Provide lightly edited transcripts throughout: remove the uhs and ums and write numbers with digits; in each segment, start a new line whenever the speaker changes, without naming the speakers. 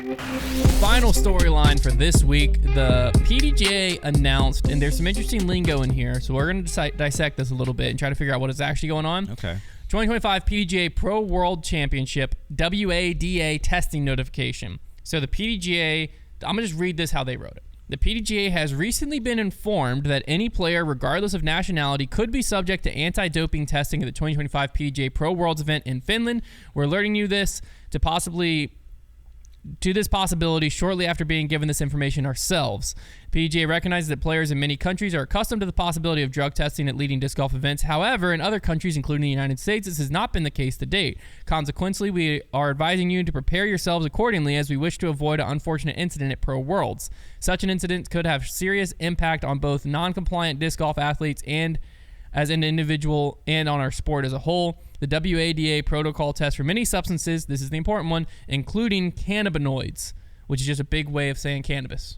Final storyline for this week. The PDGA announced, and there's some interesting lingo in here, so we're going to dissect this a little bit and try to figure out what is actually going on.
Okay.
2025 PDGA Pro World Championship WADA testing notification. So the PDGA, I'm going to just read this how they wrote it. The PDGA has recently been informed that any player, regardless of nationality, could be subject to anti-doping testing at the 2025 PDGA Pro Worlds event in Finland. We're alerting you this to this possibility shortly after being given this information ourselves. PDGA recognizes that players in many countries are accustomed to the possibility of drug testing at leading disc golf events. However, in other countries, including the United States, this has not been the case to date. Consequently, we are advising you to prepare yourselves accordingly as we wish to avoid an unfortunate incident at Pro Worlds. Such an incident could have serious impact on both non-compliant disc golf athletes and as an individual and on our sport as a whole. The WADA protocol tests for many substances, this is the important one, including cannabinoids, which is just a big way of saying cannabis.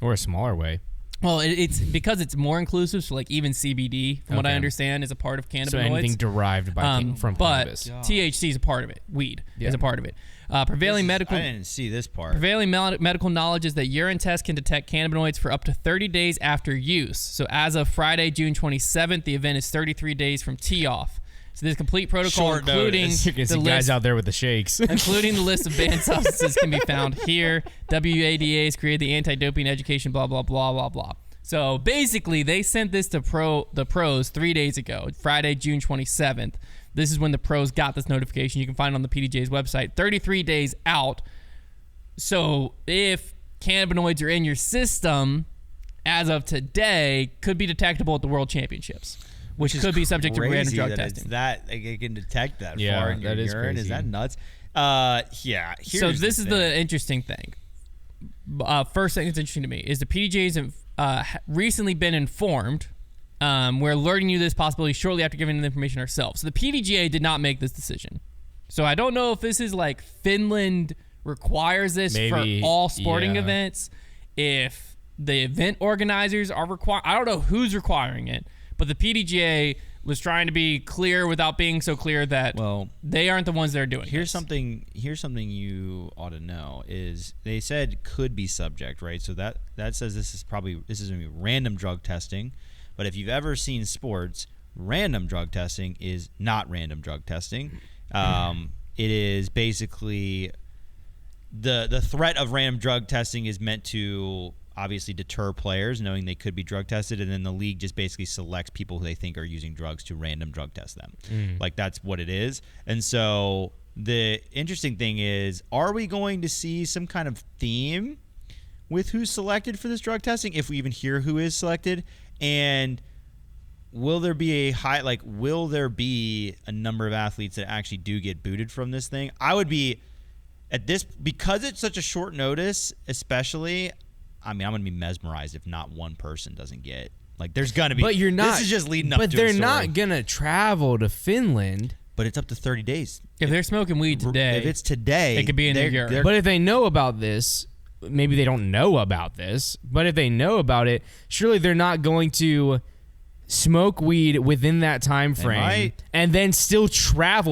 Or a smaller way.
Well, it's because it's more inclusive, so like even CBD, from what I understand, is a part of cannabinoids. So
anything derived from cannabis.
But THC is a part of it. Weed is a part of it. Prevailing medical.
I didn't see this part.
Prevailing medical knowledge is that urine tests can detect cannabinoids for up to 30 days after use. So as of Friday, June 27th, the event is 33 days from tee-off. So this complete protocol, including
the guys out there with the shakes,
including the list of banned substances, can be found here. WADA has created the anti-doping education, blah, blah, blah, blah, blah. So basically, they sent this to the pros 3 days ago, Friday, June 27th. This is when the pros got this notification. You can find it on the PDGA's website. 33 days out. So if cannabinoids are in your system, as of today, could be detectable at the World Championships, which could be subject to random drug testing.
It can detect that
yeah,
far in your
that is
urine.
crazy.
Is that nuts? Yeah.
So this is the interesting thing. First thing that's interesting to me is the PDGA's recently been informed. We're alerting you to this possibility shortly after giving the information ourselves. So the PDGA did not make this decision. So I don't know if this is like Finland requires this for all sporting events. If the event organizers are I don't know who's requiring it, but the PDGA was trying to be clear without being so clear that they aren't the ones that are doing it.
Here's something you ought to know is they said could be subject, right? So that says this is going to be random drug testing. But if you've ever seen sports, random drug testing is not random drug testing. It is basically the threat of random drug testing is meant to obviously deter players knowing they could be drug tested, and then the league just basically selects people who they think are using drugs to random drug test them. Like that's what it is. And so the interesting thing is, are we going to see some kind of theme with who's selected for this drug testing, if we even hear who is selected? And will there be a number of athletes that actually do get booted from this thing? I would be at this, because it's such a short notice, especially, I'm going to be mesmerized if not one person doesn't get, like, there's going to be. But you're not. This is just leading up to a story.
But they're not going to travel to Finland.
But it's up to 30 days.
If they're smoking weed today.
If it's today.
It could be in their urine.
But if they know about this, maybe they don't know about this, but if they know about it, surely they're not going to smoke weed within that time frame and then still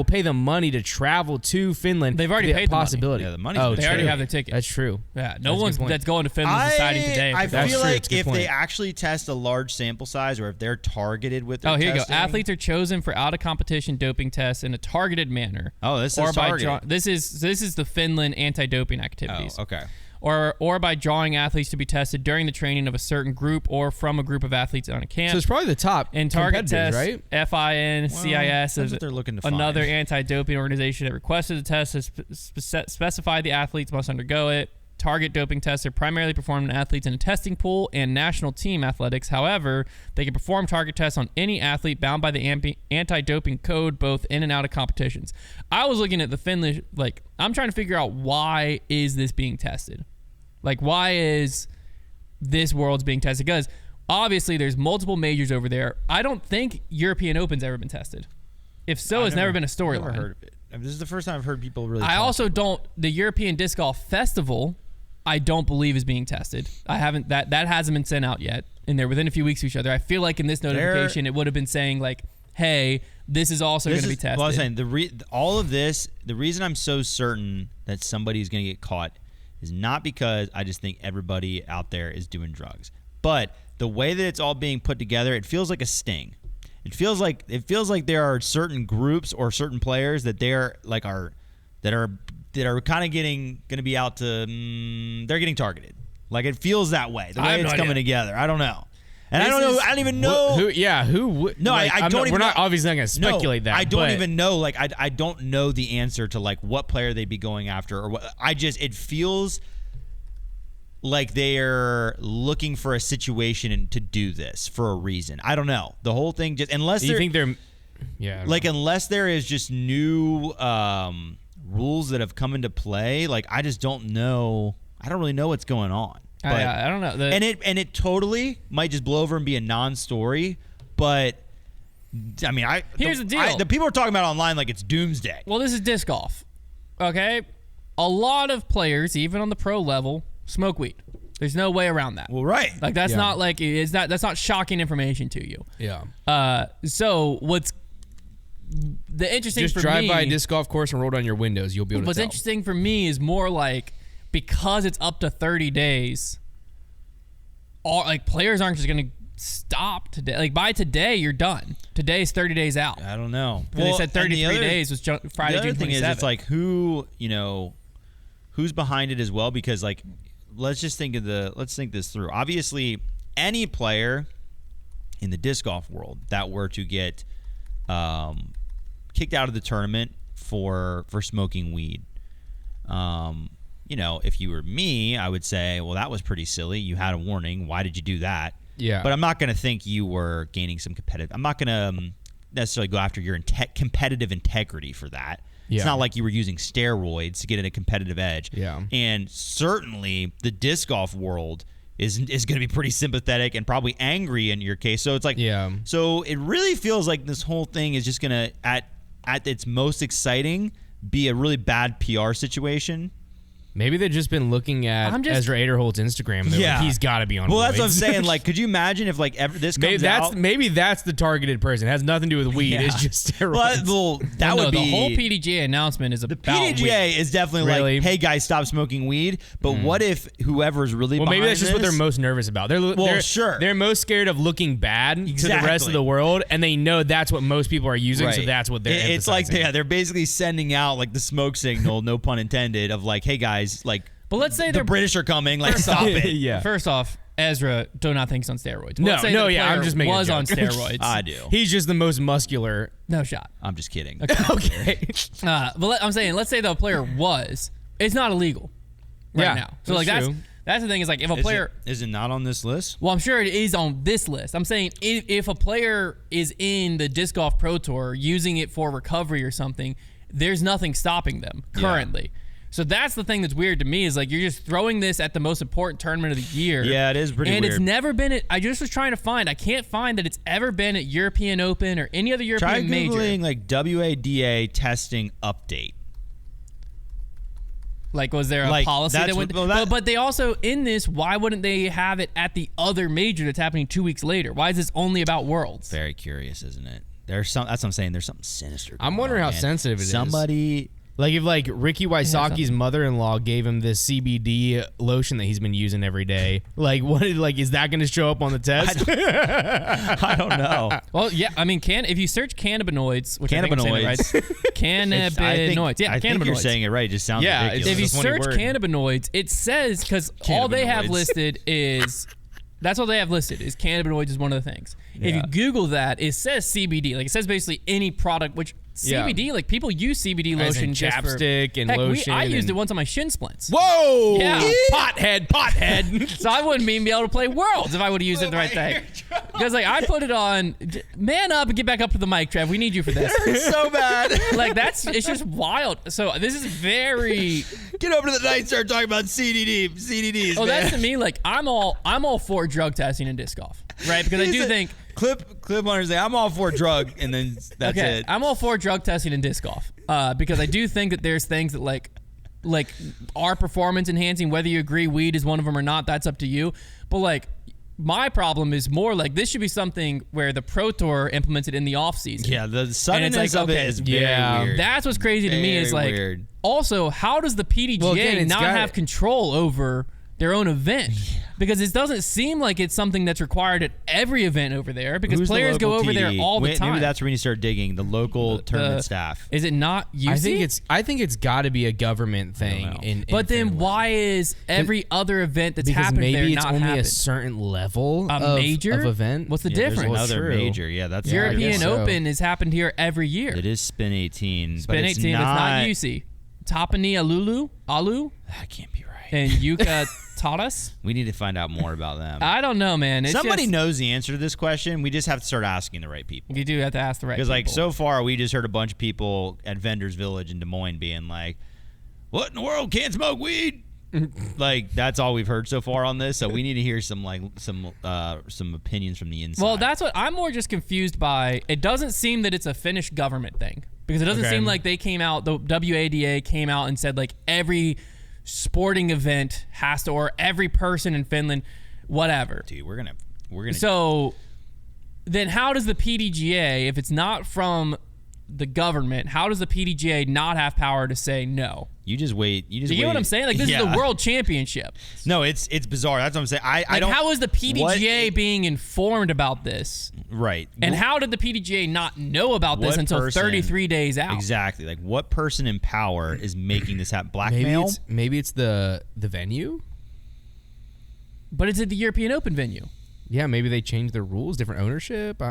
pay the money to travel to Finland.
They've already paid
possibility.
The money.
They already have their ticket.
That's true.
Yeah, no one's that's going to Finland deciding today.
I feel like if they actually test a large sample size, or if they're targeted with their
here
testing.
you go. Athletes are chosen for out-of-competition doping tests in a targeted manner.
Oh, this is targeted.
This is the Finland anti-doping activities.
Oh, okay.
Or by drawing athletes to be tested during the training of a certain group or from a group of athletes on a camp.
So it's probably the top
and target tests,
right?
FIN, CIS is
what they're looking to
another
find.
anti-doping organization that requested the test has specified the athletes must undergo it. Target doping tests are primarily performed on athletes in a testing pool and national team athletics. However, they can perform target tests on any athlete bound by the anti-doping code, both in and out of competitions. I was looking at the Finland, I'm trying to figure out why is this being tested? Why is this World's being tested? Because obviously there's multiple majors over there. I don't think European Open's ever been tested. If so, it's never been a storyline.
I've never heard of it. This is the first time I've heard people really.
I also don't. The European Disc Golf Festival, I don't believe is being tested. I haven't. That hasn't been sent out yet, and they're within a few weeks of each other. I feel like in this notification, it would have been saying hey, this is also going to be tested.
Well, I was saying all of this. The reason I'm so certain that somebody's going to get caught is not because I just think everybody out there is doing drugs, but the way that it's all being put together, it feels like a sting. It feels like there are certain groups or certain players that they're like that are kind of going to be out to they're getting targeted. Like it feels that way. The way it's coming together. I don't know. And I don't know. I don't even know.
Who would?
No,
like,
I don't even.
We're not obviously not going to speculate that.
I don't even know. Like I don't know the answer to like what player they'd be going after or what. It feels like they're looking for a situation to do this for a reason. I don't know. The whole thing just unless
you think they're
unless there is just new rules that have come into play. Like I just don't know. I don't really know what's going on. But,
I don't know.
And it totally might just blow over and be a non-story. But I mean,
here's the deal.
The people are talking about online like it's doomsday.
Well, this is disc golf. Okay, a lot of players, even on the pro level, smoke weed. There's no way around that.
Well, right.
Like that's not like that's not shocking information to you.
Yeah.
So what's the interesting
just
for
drive
me,
by a disc golf course and roll down your windows. You'll be able to
what's
tell.
interesting for me is more like because it's up to 30 days. All like players aren't just gonna stop today. Like by today, you're done. Today's 30 days out.
I don't know.
They said 33 days was Friday,
the other
June 27th.
thing is, it's like who's behind it as well? Because like, let's think this through. Obviously, any player in the disc golf world that were to get kicked out of the tournament for smoking weed, if you were me, I would say, well, that was pretty silly. You had a warning. Why did you do that?
Yeah.
But I'm not going to think you were gaining some competitive. I'm not going to necessarily go after your competitive integrity for that.
Yeah.
It's not like you were using steroids to get in a competitive edge.
Yeah.
And certainly the disc golf world is going to be pretty sympathetic and probably angry in your case. So it's like, so it really feels like this whole thing is just going to, at its most exciting, be a really bad PR situation.
Maybe they've just been looking at Ezra Aderholt's Instagram. Like, he's got to be on.
Well, that's what I'm saying. Like, could you imagine if like this comes out?
Maybe that's the targeted person. It has nothing to do with weed. It's just steroids.
That would be
the whole PDGA announcement is about
the PDGA is definitely like, hey guys, stop smoking weed. But what if whoever's really behind
maybe that's just what they're most nervous about. They're most scared of looking bad to the rest of the world, and they know that's what most people are using. Right. So that's what they're.
It's like they're basically sending out like the smoke signal, no pun intended, of like, hey guys. Like,
but let's say
the British are coming. Like, stop it.
Yeah.
First off, Ezra do not think he's on steroids.
I'm just making
was on steroids.
I do.
He's just the most muscular.
No shot.
I'm just kidding.
Okay.
But I'm saying, let's say the player was. It's not illegal right now. So like
true.
that's the thing is like if a player
is it not on this list?
Well, I'm sure it is on this list. I'm saying if a player is in the disc golf pro tour using it for recovery or something, there's nothing stopping them currently. So that's the thing that's weird to me is like you're just throwing this at the most important tournament of the year.
Yeah, it is pretty weird.
And it's never been at, I just was trying to find, I can't find that it's ever been at European Open or any other European major.
Try Googling like WADA testing update.
Like, was there a policy that went? But they also, in this, why wouldn't they have it at the other major that's happening 2 weeks later? Why is this only about Worlds?
Very curious, isn't it? That's what I'm saying. There's something sinister going
I'm wondering
on,
how sensitive it is.
Somebody...
Like if like Ricky Wysocki's mother-in-law gave him this CBD lotion that he's been using every day, like is that going to show up on the test?
I don't know.
Well, yeah, I mean, if you search cannabinoids, which I think I'm saying it right, cannabinoids,
I think you're saying it right. It just sounds ridiculous.
If you search cannabinoids, it says because all they have listed is. That's all they have listed is cannabinoids is one of the things. Yeah. If you Google that, it says CBD. Like it says basically any product, which CBD, like people use CBD lotion just for
chapstick and lotion.
I used it once on my shin splints.
Whoa!
Yeah.
Pothead.
So I wouldn't even be able to play Worlds if I would have used it the right thing. Because like I put it on, man up and get back up to the mic, Trev. We need you for this.
It hurts so bad.
Like it's just wild. So this is very.
Get over to the night and start talking about CDDs.
Oh, that's to me like I'm all for drug testing in disc golf, right? Because I do think
clip hunters say I'm all for drug, and then that's it.
I'm all for drug testing in disc golf because I do think that there's things that like are performance enhancing. Whether you agree weed is one of them or not, that's up to you. But like my problem is more like this should be something where the Pro Tour implements it in the off season.
Yeah, the suddenness of it is very weird.
That's what's crazy to me is like,
weird.
Also, how does the PDGA not have control over their own event? Because it doesn't seem like it's something that's required at every event over there because
Who's
players go over there all the time.
Maybe that's where you start digging the local tournament staff.
Is it not UC?
I think it's got to be a government thing.
But then
Finland.
why is every other event that's
because
happened there
maybe
not
it's only
happened?
a certain level
A major
of event?
What's the
There's
difference?
another
True.
major. Yeah, that's
European
so.
Open has happened here every year.
It is Spin 18.
Spin
but
18,
it's
it's not UC. Tapani Alu,
That can't be right.
and Yuka Tadas.
We need to find out more about them.
I don't know, man. It's
Somebody
just,
knows the answer to this question. We just have to start asking the right people.
You do have to ask the right people.
Because, like, so far, we just heard a bunch of people at Vendors Village in Des Moines being like, what in the world? Can't smoke weed? Like, that's all we've heard so far on this. So we need to hear some opinions from the inside.
Well, that's what I'm more just confused by. It doesn't seem that it's a Finnish government thing because it doesn't seem like they came out, the WADA came out and said like every sporting event has to, or every person in Finland, whatever.
Dude, we're gonna.
So then how does the PDGA, if it's not from the government, how does the PDGA not have power to say no?
You just wait. You
know what I'm saying? Like, this is the World Championship.
No, it's bizarre. That's what I'm saying. I don't.
How is the PDGA being informed about this?
Right.
And how did the PDGA not know about this until 33 days out?
Exactly. Like, what person in power is making this happen? Blackmail?
Maybe it's the venue.
But it's at the European Open venue.
Yeah, maybe they changed their rules, different ownership.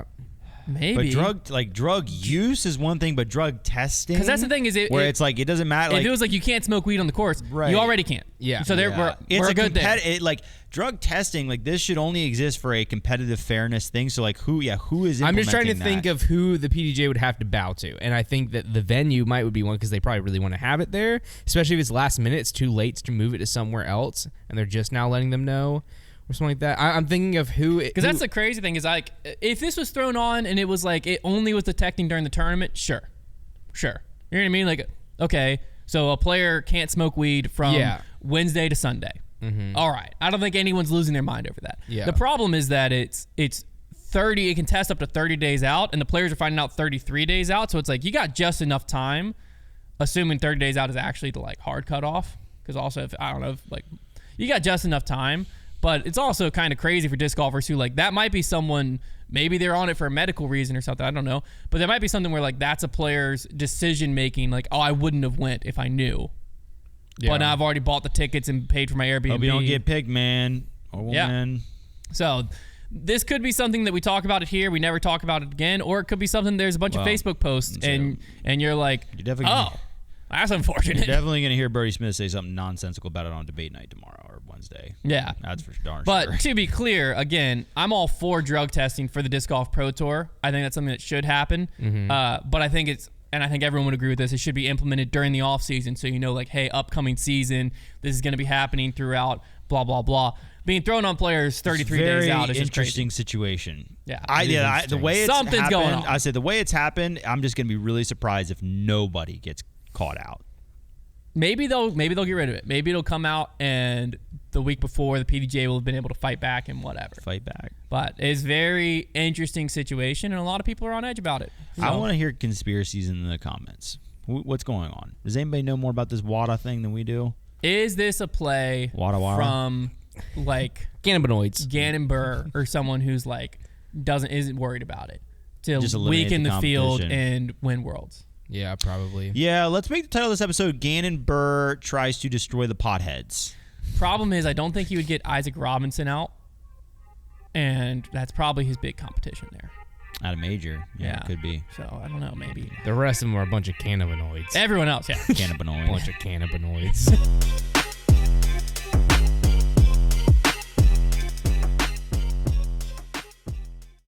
Maybe.
But drug use is one thing, but drug testing.
Because that's the thing is
it's like it doesn't matter.
If it was like you can't smoke weed on the course, you already can't.
Yeah.
So we're
a
good there.
Like drug testing, like this should only exist for a competitive fairness thing. So like who is implementing
I'm just trying to think of who the PDGA would have to bow to, and I think that the venue would be one because they probably really want to have it there, especially if it's last minute. It's too late to move it to somewhere else, and they're just now letting them know. Or something like that. I'm thinking of who...
Because that's the crazy thing is like, if this was thrown on and it was like, it only was detecting during the tournament, sure. You know what I mean? Like, okay, so a player can't smoke weed from Wednesday to Sunday. Mm-hmm. All right. I don't think anyone's losing their mind over that.
Yeah.
The problem is that it's 30, it can test up to 30 days out, and the players are finding out 33 days out, so it's like, you got just enough time, assuming 30 days out is actually the like hard cutoff, because also, you got just enough time. But it's also kind of crazy for disc golfers who, like, that might be someone, maybe they're on it for a medical reason or something, I don't know. But there might be something where, like, that's a player's decision-making, like, oh, I wouldn't have went if I knew. Yeah. But now I've already bought the tickets and paid for my Airbnb.
Hope you don't get picked, man. Or woman.
Yeah. So this could be something that we talk about it here, we never talk about it again, or it could be something, there's a bunch of Facebook posts, and you're like, that's unfortunate.
You're definitely going to hear Bertie Smith say something nonsensical about it on debate night tomorrow or Wednesday.
Yeah.
That's for darn sure.
But to be clear, again, I'm all for drug testing for the Disc Golf Pro Tour. I think that's something that should happen. Mm-hmm. But I think I think everyone would agree with this, it should be implemented during the off season. So, like, hey, upcoming season, this is going to be happening throughout, blah, blah, blah. Being thrown on players 33 days out is just
interesting
crazy.
Situation.
Yeah.
The way it's
Something's
happened,
going on.
I said the way it's happened, I'm just going to be really surprised if nobody gets caught out.
Maybe they'll get rid of it. Maybe it'll come out and the week before the PDGA will have been able to fight back and whatever.
Fight back.
But it's a very interesting situation, and a lot of people are on edge about it. So.
I want to hear conspiracies in the comments. What's going on? Does anybody know more about this WADA thing than we do?
Is this a play from like
Cannabinoids,
Gannon Burr, or someone who's like isn't worried about it to
just
weaken the field and win worlds?
Yeah, probably.
Yeah, let's make the title of this episode Gannon Burr Tries to Destroy the Potheads.
Problem is, I don't think he would get Isaac Robinson out, and that's probably his big competition there.
At a major. Yeah, it could be.
So, I don't know, maybe.
The rest of them are a bunch of cannabinoids.
Everyone else, yeah.
Cannabinoids.
Bunch of cannabinoids.